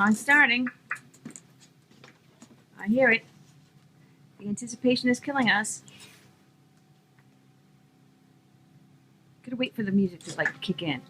Song's starting. I hear it. The anticipation is killing us. Gotta wait for the music to like kick in.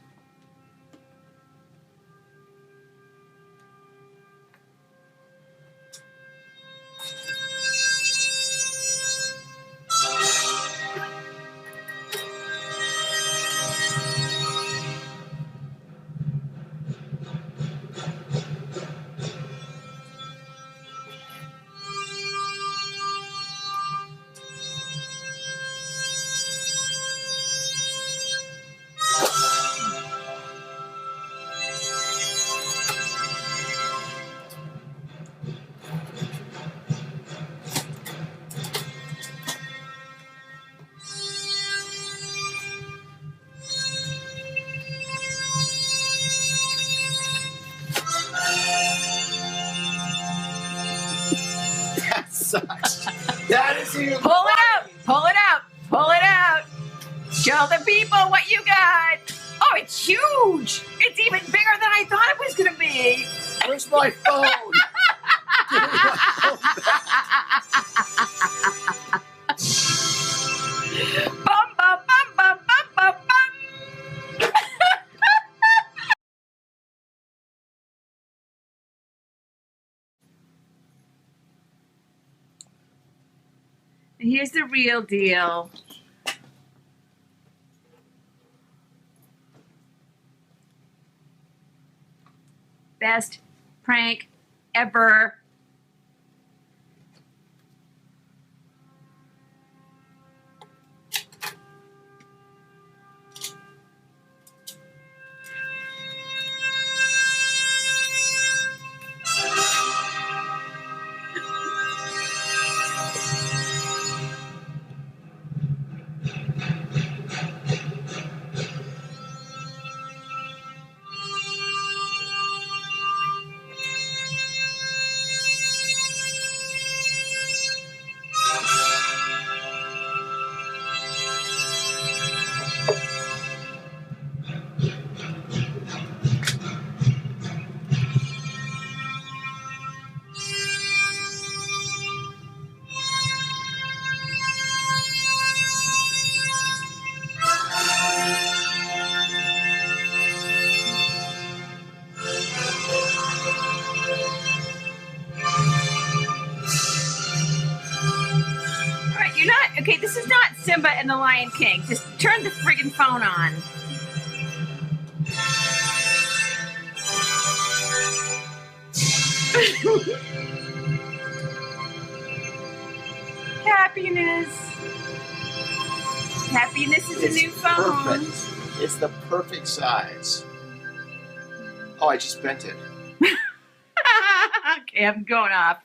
Sucks. That is even Pull it out! Pull it out! Pull it out! Show the people what you got! Oh, it's huge! It's even bigger than I thought it was gonna be! Where's my phone? Give me my phone back. Bum, bum, bum, bum, bum, bum, bum. Here's the real deal. Best prank ever. You're not okay. This is not Simba and the Lion King. Just turn the friggin' phone on. Happiness. Happiness is a new phone. Perfect. It's the perfect size. Oh, I just bent it. Okay, I'm going off.